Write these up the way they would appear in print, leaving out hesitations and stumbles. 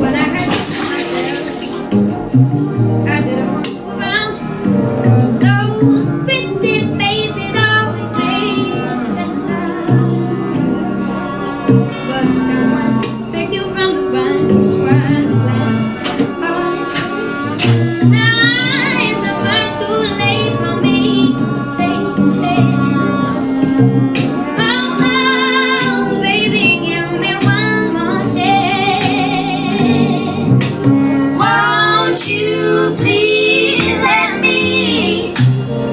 When I had myself, I did a funk around. Those pretty faces always made me stand out. But someone picked you from the bunch, one glance. Now it's so much too late for me to take it. Oh, baby, give me one more chance. Won't you please let me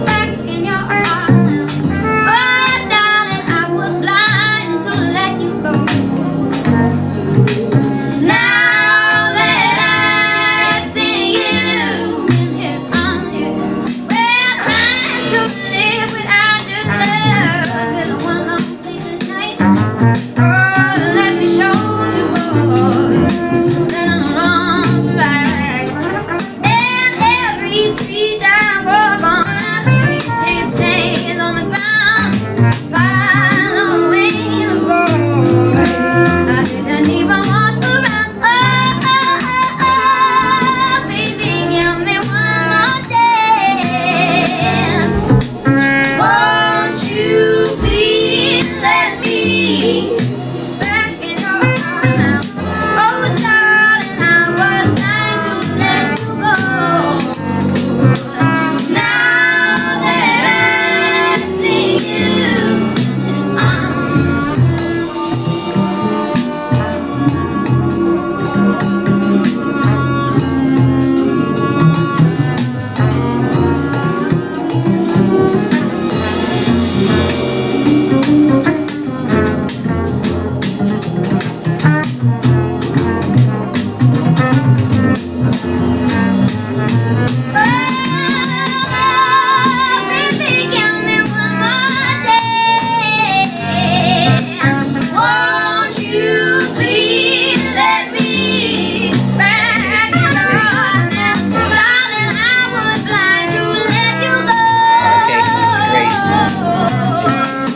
back in your arms? Oh, darling, I was blind to let you go. Now that I see you in his arms, we're trying to live without your love. It's one long sleepless night. Oh, let me show you all that I'm wrong right. And every street I walk on, I leave his stains on the ground. Following the boy, I didn't even walk around. Oh, baby, give me one more chance. Won't you please let me back in your arms? Oh, darling, I was trying to let you go. Now that I see you in his arms. Oh, baby, give me one more chance. Won't you please let me back in your arms? Darling, I was blind to let you go.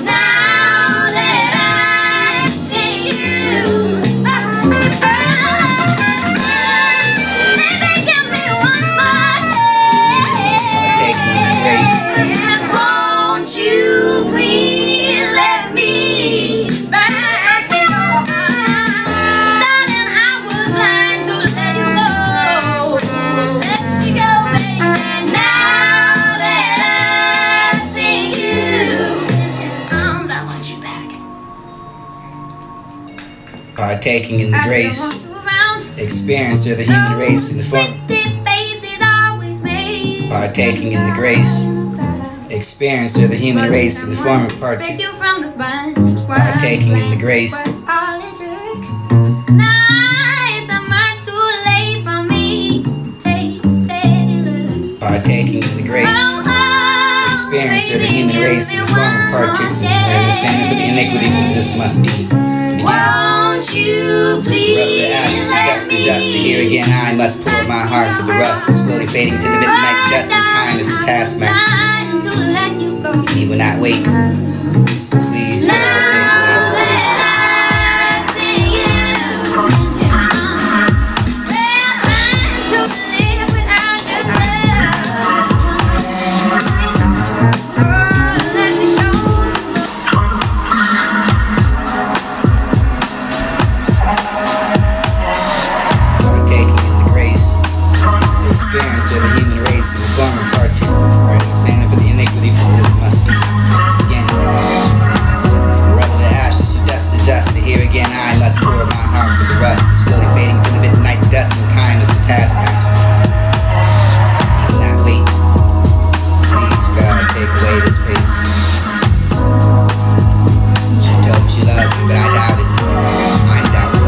Now that I see you, baby, give me one more chance. Won't you please let me back in your arms? Darling, I was lying to let you go. Let you go, baby. Now that I see you in his arms, I want you back. Partaking in the I grace, don't want you around. experience of the human race in the form. Pretty faces always made Partaking in the grace, experience of the human race in the form of picked you from the bunch. Partaking in the grace. All it took. Now it's so much too late for me to take second look. Partaking in the grace, experience of the human race in the form of partaking. Standing for the iniquity that this must be. Won't you Rub please the ashes to let dust to dust. And here again I must pour my heart for the rust. And slowly fading to the midnight dust of time is a taskmaster. trying to let you go. He will not wait. Please, Now Lord, take away that I see you in his arms, we're trying to live without your love. Oh, let me show you. Partaking in the grace, the experience of the human race in the form of partaking. Right, standing for the iniquity for this must be. Again, rub the ashes to dust. And here again I must pour my heart for the rust. And slowly fading to the midnight dust and time is the taskmaster. He will not wait. Please, God, take away this pace. She told me she loves me, but I doubt it. I doubt it.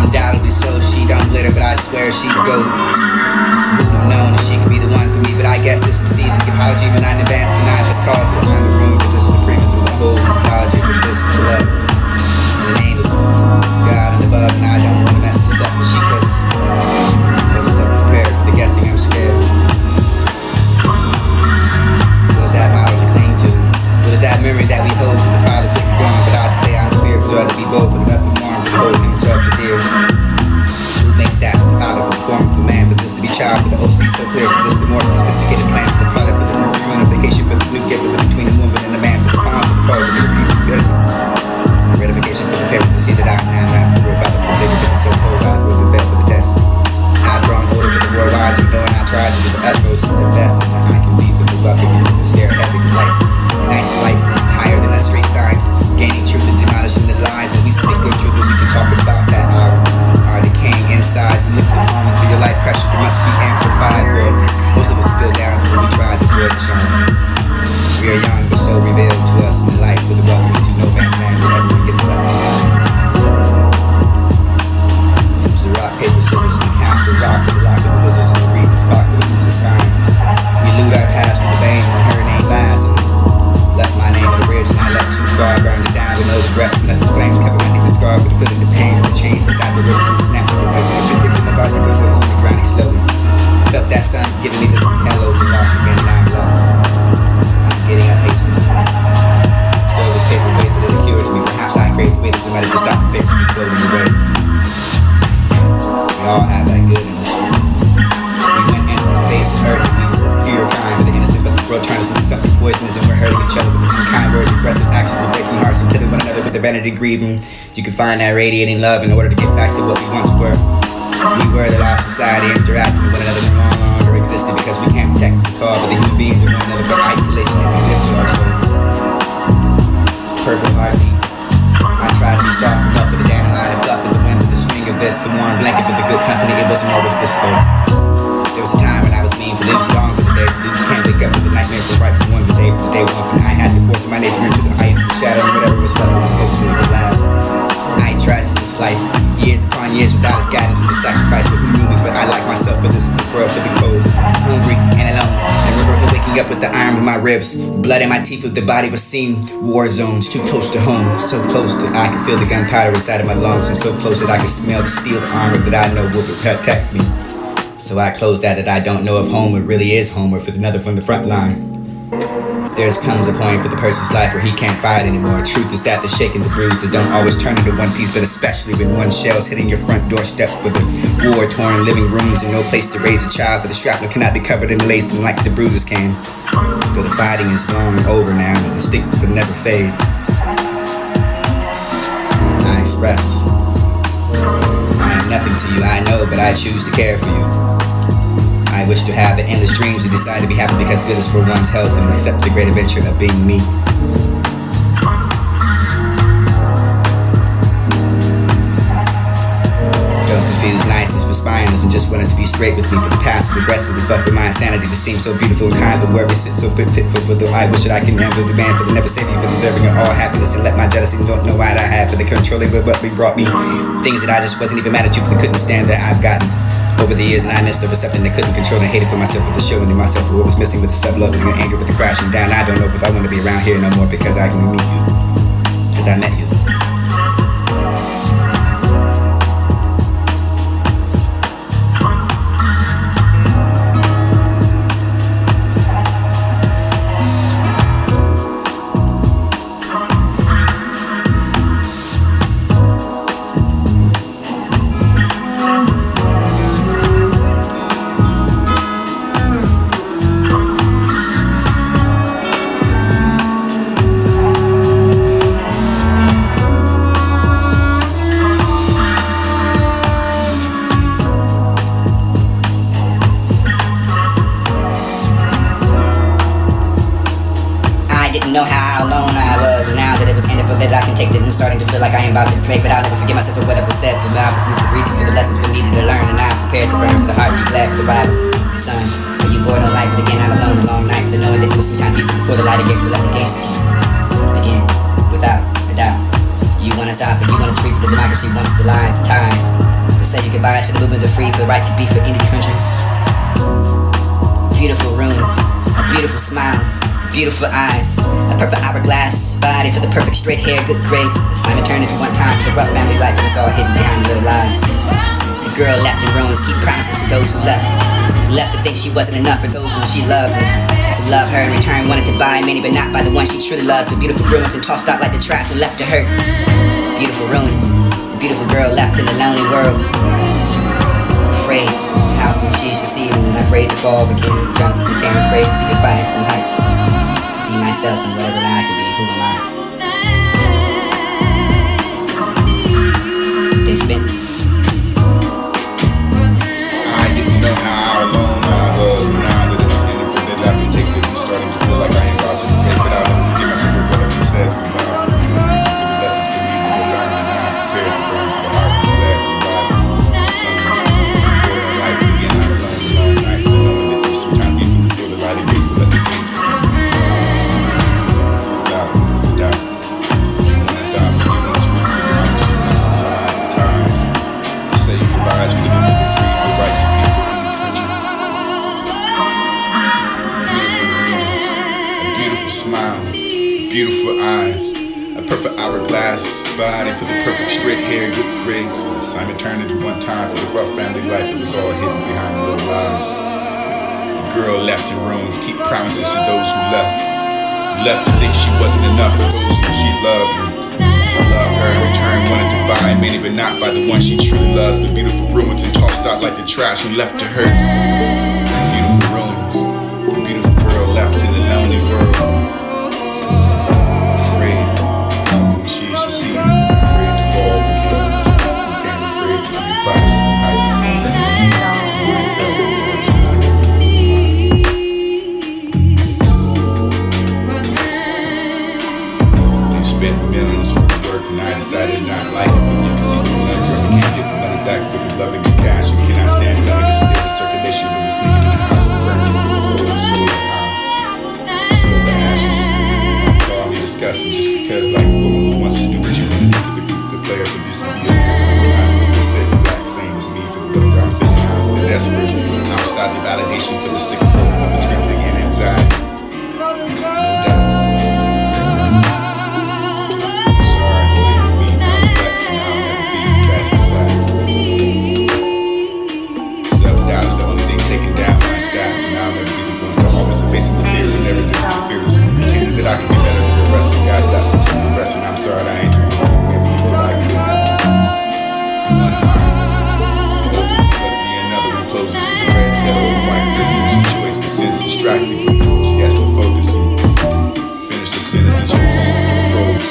Undoubtedly so, she don't glitter, but I swear she's gold. Who'd have known that she could be the one for me, but I guess this is seed and give apology, but not in advance, and I the cause it. I'm the room for this, the freedom to withhold apology for this to love. In the name of God and above, and I don't want to mess this up, but she wasn't so prepared for the guessing. I'm scared. What is that model to cling to? What is that memory that we hold when the father flicker gone? But I'd say I'm fearful to be bold, for nothing more for holding himself to dear. Who makes that for the father, for the form, for man, for this to be child, for the OC so clear, for this the more sophisticated plan, for the product, for the new unification, for the new gift, for the between the woman and the man, for the palm, for the pole, for the beauty, for the ratification for the parents to see that I now have the real father, for the bigger, for the so cold, I will be for the test. I've grown older for the worldwide, and knowing I tried to do the utmost and the best, and that I can be for the welcome, and the stare heavy the light. Nights lights higher than the street signs, gaining truth and demolishing the lies, and we speak good truth, and we can talk about that our decaying insides, and lift the palm for your light pressure that must be amplified. For most of us feel down when we try to avoid the shine. We are young, but so revealed to us in life with the welcome into no man's land where everyone gets left behind. Use the rock, paper, scissors, and the castle rock of the lock of the wizards, and we read the flock of the loser sign. We loot our past to the bane when her name lies, and left my name on the ridge, and I left too far, burned it down with no regrets, and let the flames cover my deepest scar for the feeling, the pain, for the change inside the roots, and the snap of the wave, and the from the body, for the home, and grinding slowly. Felt that sun giving me the hellos and lost again, and I'm left. I'm getting up hastily. Still this paper weight that it occurs me, perhaps I crave the way that somebody just stopped the paper from floating away. We all have that good in us. We went into the face of earth, and we were pure kind for the innocent, but the world turned us into something poisonous, and we're hurting each other with unkind words, aggressive actions, and breaking hearts, and killing one another with the vanity grieving. You can find that radiating love in order to get back to what we once were. We were the lost society, interacting with one another no longer existed because we can't protect the cause of the human beings and one another, but isolation is a gift to our soul. Purple heartbeat. I tried to be soft enough for the dandelion and fluff at the wind with the swing of this, the warm blanket of the good company. It wasn't always this though. There was a time when I was mean for lives long for the day, for you can't wake up for the nightmare for right for one, the day for the day one, and I had to force my nature into the ice and shadow and whatever was left of the hopes of the last. I ain't trust this life, years upon years without his guidance and the sacrifice, but who knew me for I like myself for this, the world for the cold, hungry and alone. And remember waking up with the iron in my ribs, blood in my teeth with the body was seen. War zones too close to home, so close that I could feel the gunpowder inside of my lungs, and so close that I could smell the steel armor that I know will protect me. So I close that I don't know if Homer really is Homer for another from the front line. There comes a point for the person's life where he can't fight anymore. Truth is that the shake and the bruise that don't always turn into one piece, but especially when one shell's hitting your front doorstep with the war-torn living rooms and no place to raise a child, for the shrapnel cannot be covered in lacing like the bruises can. Though the fighting is long over now, the instinct will never fades. I express, I am nothing to you, I know, but I choose to care for you. I wish to have the endless dreams and decide to be happy because good is for one's health and accept the great adventure of being me. Don't confuse niceness for spineless and just wanting to be straight with me, but the passive aggressive and fuck with my insanity to seem so beautiful and kind, but where we sit so pitiful for the I wish that I can handle the man for the never save you for deserving of all happiness and let my jealousy don't know why I have for the controlling of what we brought me. Things that I just wasn't even mad at you, but couldn't stand that I've gotten over the years, and I missed over something that couldn't control and hated for myself for the show and in myself for what was missing with the self-love and the anger with the crashing down. I don't know if I want to be around here no more because I can meet you, because I met you. Know how alone I was, and now that it was ended for that I can take it, I'm starting to feel like I am about to break, but I'll never forget myself for what was said, for now the reason for the lessons we needed to learn, and I'm prepared to burn for the heart you glad for the Bible. Son, are you bored on life, but again I'm alone, a long night for the knowing that it was sometimes before the light again to let the gates begin. Again, without a doubt. You want us out there, you want us free for the democracy, wants the lies, the ties, the Say your goodbyes for the movement of the free, for the right to be for any country. Beautiful ruins, a beautiful smile, beautiful eyes, a perfect hourglass body for the perfect straight hair, good grades. Simon turned into one time for the rough family life, and it's all hidden behind the little lies. The girl left in ruins, keep promises to those who left. Left to think she wasn't enough for those who she loved. And to love her in return, wanted to buy many, but not by the one she truly loves. But beautiful ruins and tossed out like the trash and left to her. Beautiful ruins, a beautiful girl left in a lonely world. Afraid, how can she succeed and afraid to fall, became drunk, became afraid to be defiant in heights. Be myself and whatever I can be, who am I? They spent. I didn't know how alone I was, but now that it was in it for that I can take it. I'm starting to feel like I ain't about to make it out. I'll forgive myself for what I've said from now. Reason for the lessons for me to go learn, and now I'm prepared to burn for the heart and glad for the body. Some life again, I learned a long night, but knowing that there's sometimes people who feel the light and people let the things come. Without a doubt. When I stop forgiving this food, I'm surprised at times. I say you goodbyes for the movement of free, for the right to be for any country. Beautiful rings, a beautiful smile, beautiful eyes, a perfect hourglass body for the perfect straight hair, good grades. Simon turned into one time for the rough family life, it was all hidden behind the little lies. The girl left in ruins, keep promises to those who left. Left to think she wasn't enough for those who she loved. And to love her in return, wanted to buy many, but not by the one she truly loves. But beautiful ruins and tossed out like the trash and left to her. Beautiful ruins, a beautiful girl left in a lonely world. Afraid, how can she succeed? Afraid to fall, became afraid to be fights and heights. Myself and words. Spent millions for the work and I decided not like it. But you can see the conundrum, you can't get the money back for the loving and cash. You cannot stand it, only gets still the circulation with the sneaking in the house and burning for the whole and soul and how. So the ashes call me disgusting just because like a woman who wants to do what you want to do to the player that used to be a man. They said the exact same as me for the look I'm thinking out for the desperate. Outside the validation for the sick and broken with the trembling and anxiety. No doubt. Facing the fear and everything, fearless. Pretending that I can be better than the rest of God. That's a took the rest, and I'm sorry that I ain't doing nothing. Maybe you feel like doing nothing. One heart opens, let the another one closes with the red, yellow, and white. She choice the sense distracting. She has to focus and finish the sentence and she will go through the prose.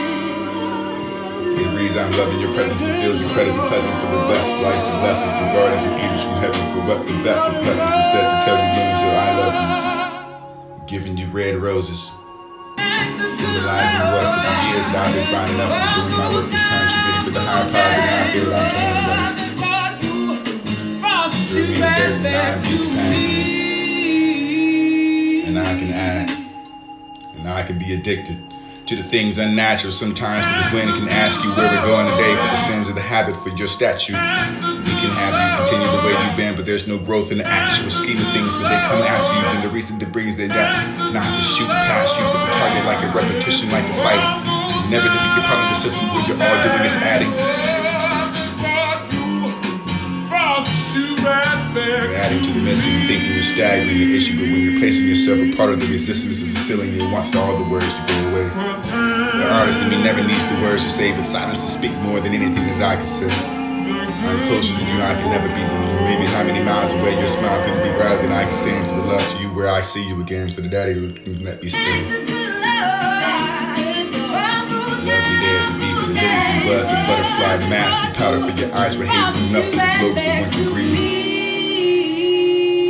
It reads, I'm loving your presence and feels incredibly pleasant for the best life and lessons and guardians and angels from heaven for what the best of blessings instead to tell you millions so I love you. Giving you red roses, symbolizing what for the years that I've been finding out for doing my work and contributing for the higher power that I feel I'm torn about. Through me the dirt and I beauty pain. And I can add, and I can be addicted to the things unnatural. Sometimes the wind can ask you where we're going today for the sins of the habit for your statue. We can have you continue the way you've been, but there's no growth in the actual scheme of things when they come at you. And the reason debris they not to shoot past you to the target like a repetition, like a fight. Never to be a part of the system where you're all doing is adding. You're adding to the missing, thinking you're staggering the issue, but when you're placing yourself a part of the resistance is a ceiling, it wants all the words to go away. The artist in me never needs the words to say, but silence to speak more than anything that I can say. I'm closer than you, I can never be than you. Maybe how many miles away your smile couldn't be brighter than I can send for the love to you where I see you again, for the daddy who can let me stay. Lovely days to be for the lilies and buds and butterfly mask and powder for your eyes were hazel enough for the globes of winter green.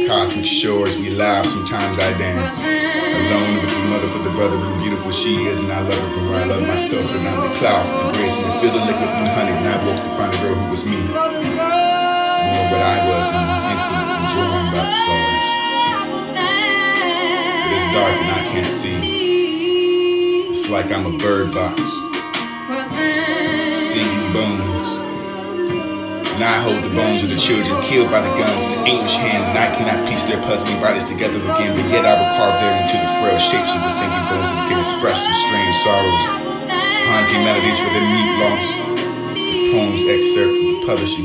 Cosmic shores we laugh, sometimes I dance. Alone with the mother for the brother and beautiful she is, and I love her from where I love myself. And I'm the cloud for the grace and the fill the liquid and honey, and I woke to find a girl who was me. More what I was and infinite enjoying by the stars. It is dark and I can't see. It's like I'm a bird box, singing bones. And I hold the bones of the children killed by the guns and the English hands, and I cannot piece their puzzling bodies together again, but yet I will carve there into the frail shapes of the sinking bones that can express their strange sorrows, haunting melodies for their mute loss, the poems excerpt from the publishing.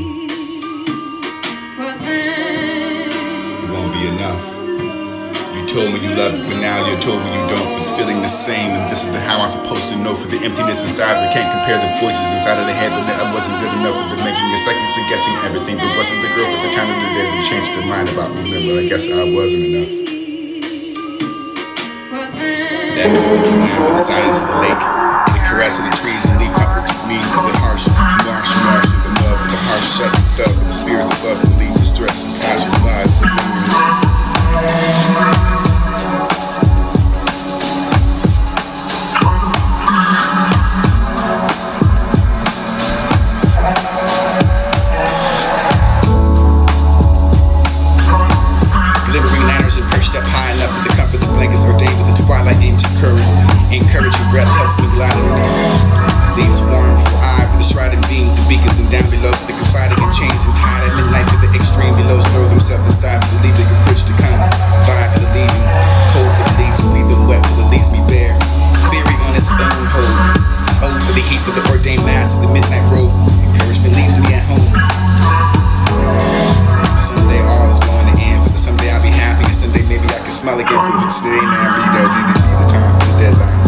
It won't be enough. You told me you loved me, but now you're told me you don't. For the feeling the same, and this is how I'm supposed to know. For the emptiness inside, that can't compare the voices inside of the head, but that I wasn't good enough for the making. It's like it's guessing everything, but wasn't the girl at the time of the day that changed their mind about me. But I guess I wasn't enough. That moment to learn for the silence of the lake, the caress of the trees, and leave comfort to me. For the harsh, marsh, of the love, and the harsh set of thug, and the spirits above, and leave the stress and passion live. Encouraging breath helps me glide underneath. Leaves warm for eye for the shrouded beams and beacons, and down below for the confiding in chains and tied at midnight for the extreme belows throw themselves inside for the leaving the fridge to come by for the leaving, cold for the leaves and leave them wet for the leaves me bare. Theory on its own hold, hold for the heat for the ordained mass of the midnight road. Encouragement leaves me at home. Someday all is going to end. For the someday I'll be happy, and someday maybe I can smile again. For the today now be there, you can be the time for the deadline.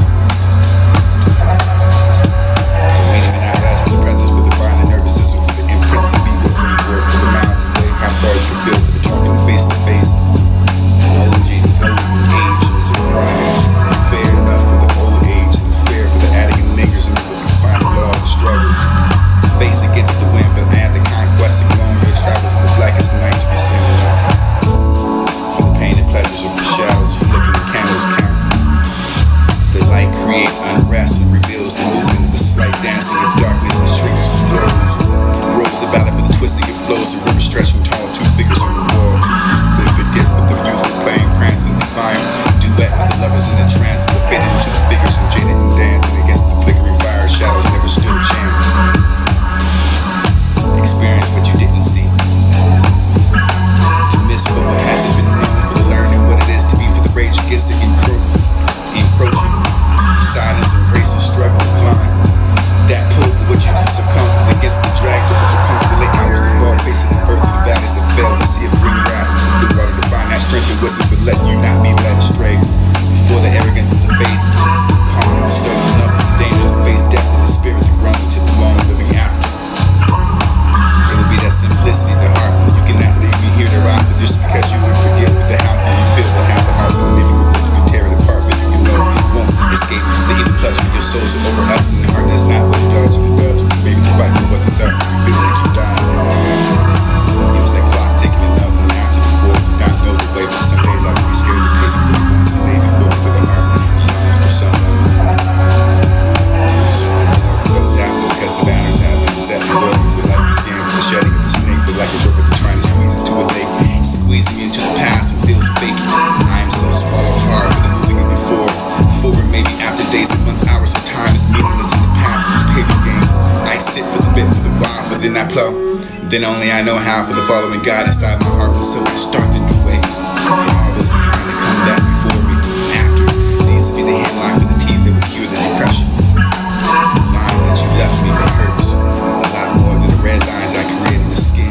Then only I know how for the following God inside my heart, and so I start the new way. For all those behind that come back before me, after needs to be the hemlock for the teeth that will cure the depression. The lines that you left me that hurts a lot more than the red lines I created in the skin.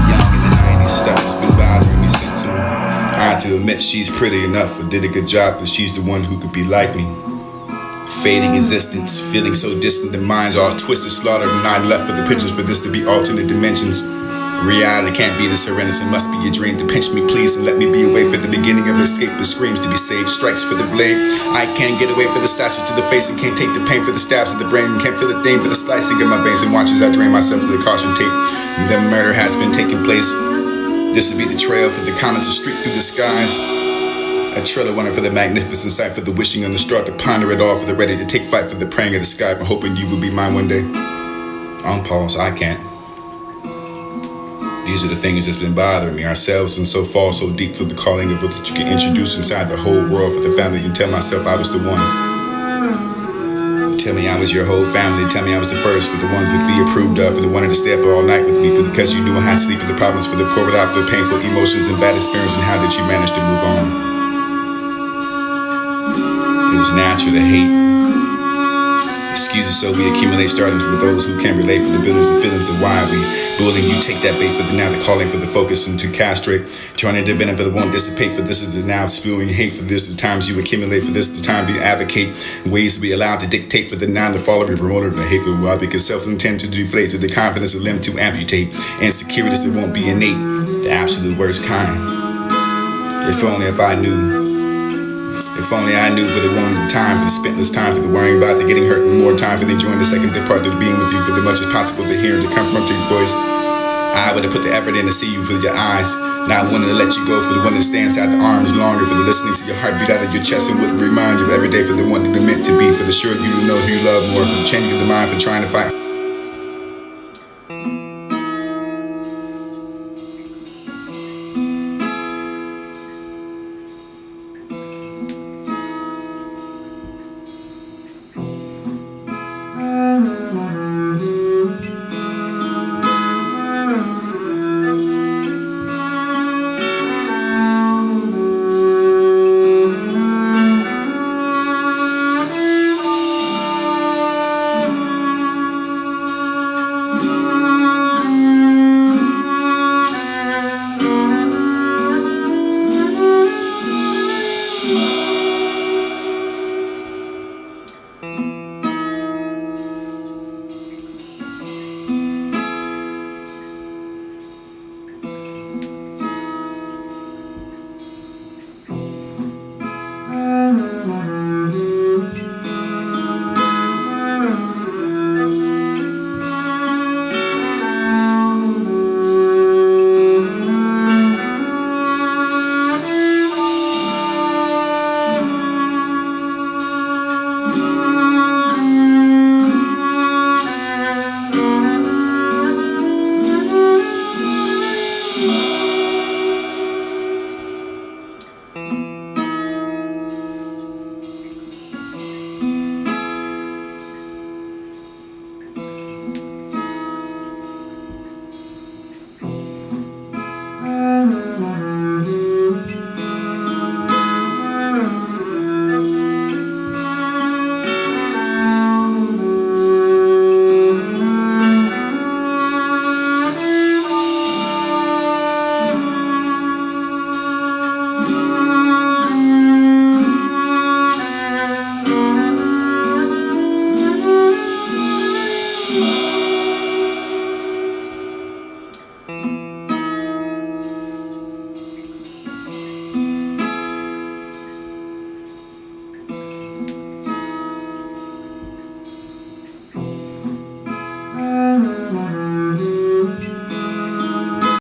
Young in the 90s, stuff has been bothering me since. I had to admit she's pretty enough, but did a good job, but she's the one who could be like me. Fading existence, feeling so distant, the mind's all twisted, slaughtered, and I left for the pictures for this to be alternate dimensions. Reality can't be this horrendous, it must be your dream to pinch me, please, and let me be away for the beginning of escape. The screams to be saved, strikes for the blade. I can't get away for the slashes to the face, and can't take the pain for the stabs of the brain, and can't feel the thing for the slicing of my veins, and watch as I drain myself to the caution tape. And the murder has been taking place. This would be the trail for the comets to streak through the skies. A trail of wonder for the magnificent sight, for the wishing on the straw to ponder it all, for the ready to take flight, for the praying of the sky, but hoping you will be mine one day. On pause, I can't. These are the things that's been bothering me, ourselves, and so fall so deep through the calling of what that you can introduce inside the whole world for the family, and tell myself I was the one. Tell me I was your whole family. Tell me I was the first with the ones that be approved of, and the one that stay up all night with me. Because you knew I had sleep, and the problems for the poor without the painful emotions and bad experience. And how did you manage to move on? It was natural to hate. Excuses so we accumulate, starting with those who can relate for the buildings and feelings of why we bullying you. Take that bait for the now, the calling for the focus and to castrate. Trying to intervene for the won't dissipate, for this is the now spewing hate for this. The times you accumulate for this, the time you advocate. Ways to be allowed to dictate for the now, the fall of your promoter of the hateful why, because self-intent to deflate to the confidence of limb to amputate. Insecurities that won't be innate, the absolute worst kind. If only if I knew. If only I knew for the one, the time, for the spent time, for the worrying about the getting hurt, and more time for the enjoying the second part of the being with you, for the much as possible, the hearing, to confront your voice. I would have put the effort in to see you for your eyes, not wanting to let you go, for the one that stands out the arms longer, for the listening to your heartbeat out of your chest and would remind you of every day, for the one that you're meant to be, for the sure you know who you love more, for the changing of the mind, for trying to fight.